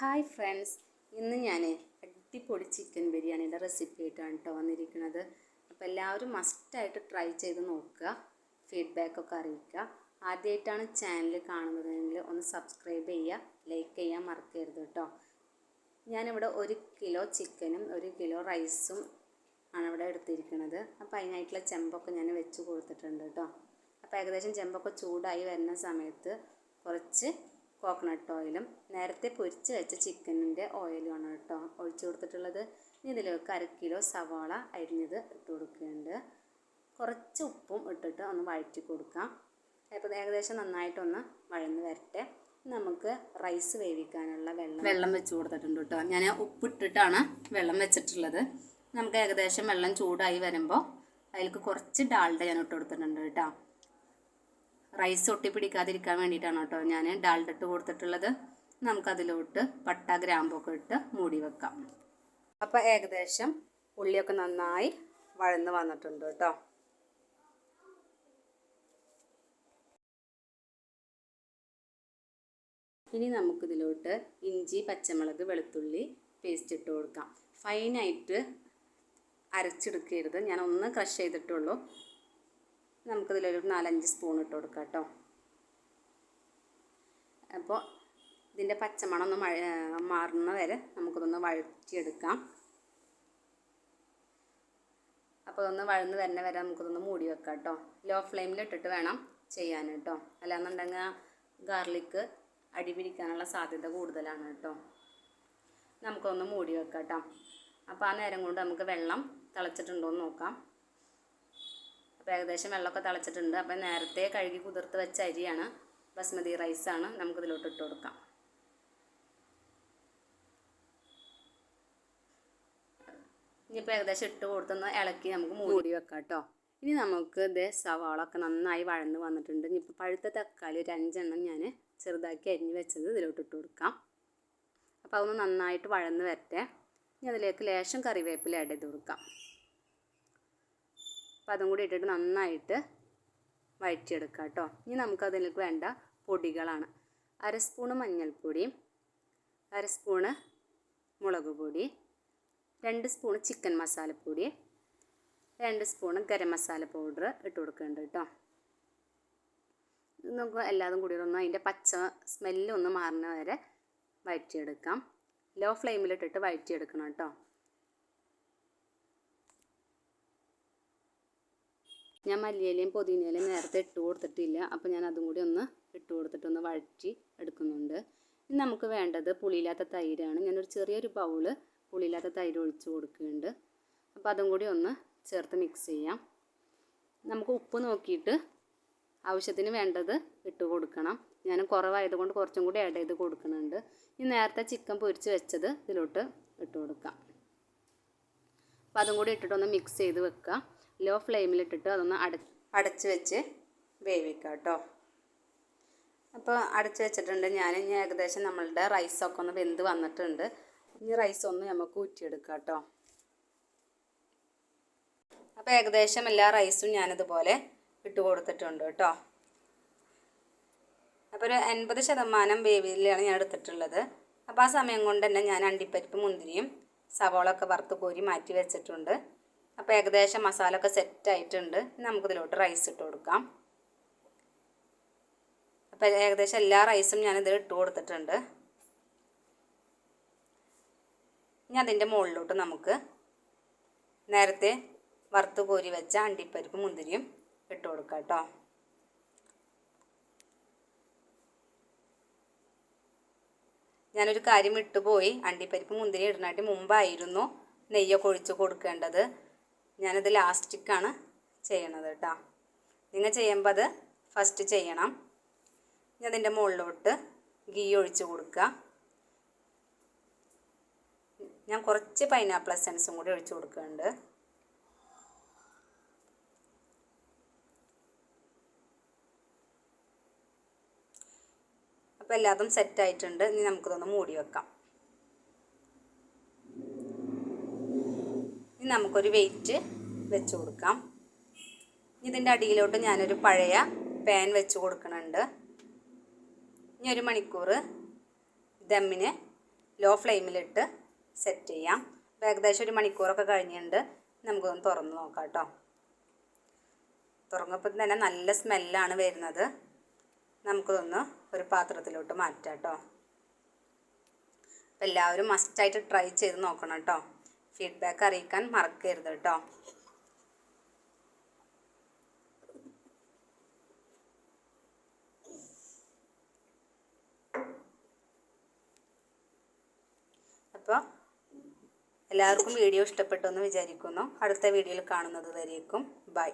Hi friends, ഇന്ന് ഞാൻ അടിപൊളി ചിക്കൻ ബിരിയാണിയുടെ റെസിപ്പി ആയിട്ടാണ് കേട്ടോ വന്നിരിക്കുന്നത്. അപ്പോൾ എല്ലാവരും മസ്റ്റായിട്ട് ട്രൈ ചെയ്ത് നോക്കുക, ഫീഡ്ബാക്കൊക്കെ അറിയിക്കുക. ആദ്യമായിട്ടാണ് ചാനൽ കാണുന്നതെങ്കിൽ ഒന്ന് സബ്സ്ക്രൈബ് ചെയ്യുക, ലൈക്ക് ചെയ്യാൻ മറക്കരുത് കേട്ടോ. ഞാനിവിടെ 1 കിലോ ചിക്കനും 1 കിലോ റൈസും ആണ് ഇവിടെ എടുത്തിരിക്കുന്നത്. അപ്പോൾ അതിനായിട്ടുള്ള ചെമ്പൊക്കെ ഞാൻ വെച്ച് കൊടുത്തിട്ടുണ്ട് കേട്ടോ. അപ്പോൾ ഏകദേശം ചെമ്പൊക്കെ ചൂടായി വരുന്ന സമയത്ത് കുറച്ച് കോക്കനട്ട് ഓയിലും നേരത്തെ പൊരിച്ച് വെച്ച ചിക്കനിൻ്റെ ഓയിലുമാണ് കേട്ടോ ഒഴിച്ച് കൊടുത്തിട്ടുള്ളത്. ഇതിലേക്ക് 1/2 കിലോ സവാള അരിഞ്ഞത് ഇട്ട് കൊടുക്കുന്നുണ്ട്. കുറച്ച് ഉപ്പും ഇട്ടിട്ട് ഒന്ന് വഴറ്റി കൊടുക്കാം. അപ്പോൾ ഏകദേശം നന്നായിട്ടൊന്ന് വഴന്ന് വരട്ടെ. നമുക്ക് റൈസ് വേവിക്കാനുള്ള വെള്ളം വെച്ച് കൊടുത്തിട്ടുണ്ട് കേട്ടോ. ഞാൻ ഉപ്പിട്ടിട്ടാണ് വെള്ളം വെച്ചിട്ടുള്ളത്. നമുക്ക് ഏകദേശം വെള്ളം ചൂടായി വരുമ്പോൾ അതിലേക്ക് കുറച്ച് ഡാൽഡ ഞാൻ ഇട്ട് കൊടുത്തിട്ടുണ്ട് കേട്ടോ. റൈസ് ഒട്ടി പിടിക്കാതിരിക്കാൻ വേണ്ടിയിട്ടാണ് കേട്ടോ ഞാൻ ഡാൽഡ ഇട്ട് കൊടുത്തിട്ടുള്ളത്. നമുക്കതിലോട്ട് പട്ട ഗ്രാമ്പൊക്കെ ഇട്ട് മൂടി വെക്കാം. അപ്പോൾ ഏകദേശം ഉള്ളിയൊക്കെ നന്നായി വഴന്ന് വന്നിട്ടുണ്ട് കേട്ടോ. ഇനി നമുക്കിതിലോട്ട് ഇഞ്ചി, പച്ചമുളക്, വെളുത്തുള്ളി പേസ്റ്റ് ഇട്ട് കൊടുക്കാം. ഫൈനായിട്ട് അരച്ചെടുക്കരുത്, ഞാൻ ഒന്ന് ക്രഷ് ചെയ്തിട്ടുള്ളൂ. നമുക്കിതിലൊരു 4-5 സ്പൂൺ ഇട്ട് കൊടുക്കാം കേട്ടോ. അപ്പോൾ ഇതിൻ്റെ പച്ചമണം ഒന്ന് മാറുന്ന വരെ നമുക്കിതൊന്ന് വഴറ്റിയെടുക്കാം. അപ്പോൾ ഒന്ന് വഴന്ന് വരുന്ന വരെ നമുക്കിതൊന്ന് മൂടി വെക്കാം കേട്ടോ. ലോ ഫ്ലെയിമിൽ ഇട്ടിട്ട് വേണം ചെയ്യാൻ കേട്ടോ, അല്ലാന്നുണ്ടെങ്കിൽ ഗാർലിക്ക് അടി പിടിക്കാനുള്ള സാധ്യത കൂടുതലാണ് കേട്ടോ. നമുക്കൊന്ന് മൂടി വെക്കാം കേട്ടോ. അപ്പോൾ ആ നേരം കൊണ്ട് നമുക്ക് വെള്ളം തിളച്ചിട്ടുണ്ടോ എന്ന് നോക്കാം. അപ്പോൾ ഏകദേശം വെള്ളമൊക്കെ തിളച്ചിട്ടുണ്ട്. അപ്പോൾ നേരത്തെ കഴുകി കുതിർത്ത് വെച്ച അരിയാണ്, ബസ്മതി റൈസാണ്. നമുക്കിതിലോട്ട് ഇട്ട് കൊടുക്കാം. ഇനിയിപ്പോൾ ഏകദേശം ഇട്ട് കൊടുത്തൊന്ന് ഇളക്കി നമുക്ക് മൂടി വെക്കാം കേട്ടോ. ഇനി നമുക്ക് ഇത് സവാളൊക്കെ നന്നായി വഴന്ന് വന്നിട്ടുണ്ട്. ഇനിയിപ്പോൾ പഴുത്ത തക്കാളി ഒരു 5 എണ്ണം ഞാൻ ചെറുതാക്കി അരിഞ്ഞ് വെച്ചത് ഇതിലോട്ട് ഇട്ട് കൊടുക്കാം. അപ്പോൾ അതൊന്ന് നന്നായിട്ട് വഴന്ന് വരട്ടെ. ഇനി അതിലേക്ക് ലേശം കറിവേപ്പില ആഡ് ചെയ്ത് കൊടുക്കാം. അപ്പോൾ അതും കൂടി ഇട്ടിട്ട് നന്നായിട്ട് വഴറ്റിയെടുക്കാം കേട്ടോ. ഇനി നമുക്കതിലേക്ക് വേണ്ട പൊടികളാണ്: 1/2 സ്പൂണ് മഞ്ഞൾപ്പൊടി, 1/2 സ്പൂണ് മുളക് പൊടി, 2 സ്പൂണ് ചിക്കൻ മസാലപ്പൊടി, 2 സ്പൂണ് ഗരം മസാല പൗഡർ ഇട്ട് കൊടുക്കുന്നുണ്ട് കേട്ടോ. നമുക്ക് എല്ലാതും കൂടി ഒന്ന് അതിൻ്റെ പച്ച സ്മെല്ലൊന്ന് മാറുന്ന വരെ വഴറ്റിയെടുക്കാം. ലോ ഫ്ലെയിമിലിട്ടിട്ട് വഴറ്റിയെടുക്കണം കേട്ടോ. ഞാൻ മല്ലിയിലയും പുതിനയിലയും നേരത്തെ ഇട്ട് കൊടുത്തിട്ടില്ല, അപ്പോൾ ഞാൻ അതും കൂടി ഒന്ന് ഇട്ട് കൊടുത്തിട്ടൊന്ന് വഴറ്റി എടുക്കുന്നുണ്ട്. ഇനി നമുക്ക് വേണ്ടത് പുളിയില്ലാത്ത തൈരാണ്. ഞാനൊരു ചെറിയൊരു ബൗള് പുളിയില്ലാത്ത തൈര് ഒഴിച്ച് കൊടുക്കുന്നുണ്ട്. അപ്പോൾ അതും കൂടി ഒന്ന് ചേർത്ത് മിക്സ് ചെയ്യാം. നമുക്ക് ഉപ്പ് നോക്കിയിട്ട് ആവശ്യത്തിന് വേണ്ടത് ഇട്ട് കൊടുക്കണം. ഞാൻ കുറവായതുകൊണ്ട് കുറച്ചും കൂടി ആഡ് ചെയ്ത് കൊടുക്കുന്നുണ്ട്. ഇനി നേരത്തെ ചിക്കൻ പൊരിച്ച് വെച്ചത് ഇതിലോട്ട് ഇട്ട് കൊടുക്കാം. അപ്പോൾ അതും കൂടി ഇട്ടിട്ടൊന്ന് മിക്സ് ചെയ്ത് വെക്കുക. ലോ ഫ്ലെയിമിലിട്ടിട്ട് അതൊന്ന് അടച്ച് വെച്ച് വേവിക്കുക കേട്ടോ. അപ്പോൾ അടച്ച് വെച്ചിട്ടുണ്ട് ഞാൻ. ഇനി ഏകദേശം നമ്മളുടെ റൈസൊക്കെ ഒന്ന് വെന്ത് വന്നിട്ടുണ്ട്. ഇനി റൈസ് ഒന്ന് നമുക്ക് ഊറ്റിയെടുക്കാം കേട്ടോ. അപ്പോൾ ഏകദേശം എല്ലാ റൈസും ഞാനിതുപോലെ ഇട്ട് കൊടുത്തിട്ടുണ്ട് കേട്ടോ. അപ്പോൾ ഒരു 80% വേവിലാണ് ഞാൻ എടുത്തിട്ടുള്ളത്. അപ്പോൾ ആ സമയം കൊണ്ട് തന്നെ ഞാൻ അണ്ടിപ്പരിപ്പ്, മുന്തിരിയും സവാളൊക്കെ വറുത്ത് കോരി മാറ്റി വെച്ചിട്ടുണ്ട്. അപ്പോൾ ഏകദേശം മസാല ഒക്കെ സെറ്റായിട്ടുണ്ട്. നമുക്കിതിലോട്ട് റൈസ് ഇട്ട് കൊടുക്കാം. അപ്പോൾ ഏകദേശം എല്ലാ റൈസും ഞാനിതിൽ ഇട്ട് കൊടുത്തിട്ടുണ്ട്. ഇനി അതിൻ്റെ മുകളിലോട്ട് നമുക്ക് നേരത്തെ വറുത്ത് കോരി വെച്ച അണ്ടിപ്പരിപ്പ്, മുന്തിരിയും ഇട്ട് കൊടുക്കാം കേട്ടോ. ഞാനൊരു കാര്യം വിട്ടുപോയി, അണ്ടിപ്പരിപ്പ്, മുന്തിരി ഇടുന്നതിന് മുമ്പായിരുന്നു നെയ്യൊക്കെ ഒഴിച്ച് കൊടുക്കേണ്ടത്. ഞാനത് ലാസ്റ്റിക്കാണ് ചെയ്യണത് കേട്ടോ. നിങ്ങൾ ചെയ്യുമ്പോൾ അത് ഫസ്റ്റ് ചെയ്യണം. ഇനി അതിൻ്റെ മുകളിലോട്ട് ഗീ ഒഴിച്ച് കൊടുക്കുക. ഞാൻ കുറച്ച് പൈനാപ്പിൾ എസൻസും കൂടി ഒഴിച്ച് കൊടുക്കുന്നുണ്ട്. അപ്പോൾ എല്ലാതും സെറ്റായിട്ടുണ്ട്. ഇനി നമുക്കിതൊന്ന് മൂടി വെക്കാം. ഇനി നമുക്കൊരു വെയിറ്റ് വെച്ച് കൊടുക്കാം. ഇതിൻ്റെ അടിയിലോട്ട് ഞാനൊരു പഴയ പാൻ വെച്ച് കൊടുക്കുന്നുണ്ട്. ഇനി 1 മണിക്കൂർ ദമ്മിന് ലോ ഫ്ലെയിമിലിട്ട് സെറ്റ് ചെയ്യാം. അപ്പോൾ ഏകദേശം 1 മണിക്കൂറൊക്കെ കഴിഞ്ഞിട്ടുണ്ട്. നമുക്കൊന്ന് തുറന്ന് നോക്കാം കേട്ടോ. തുറന്നപ്പോൾ തന്നെ നല്ല സ്മെല്ലാണ് വരുന്നത്. നമുക്കിതൊന്ന് ഒരു പാത്രത്തിലോട്ട് മാറ്റാം കേട്ടോ. അപ്പോൾ എല്ലാവരും മസ്റ്റായിട്ട് ട്രൈ ചെയ്ത് നോക്കണം കേട്ടോ. ഫീഡ്ബാക്ക് അറിയിക്കാൻ മറക്കരുത് കേട്ടോ. അപ്പോൾ എല്ലാവർക്കും വീഡിയോ ഇഷ്ടപ്പെട്ടു എന്ന് വിചാരിക്കുന്നു. അടുത്ത വീഡിയോയിൽ കാണുന്നത് വരേക്കും ബൈ.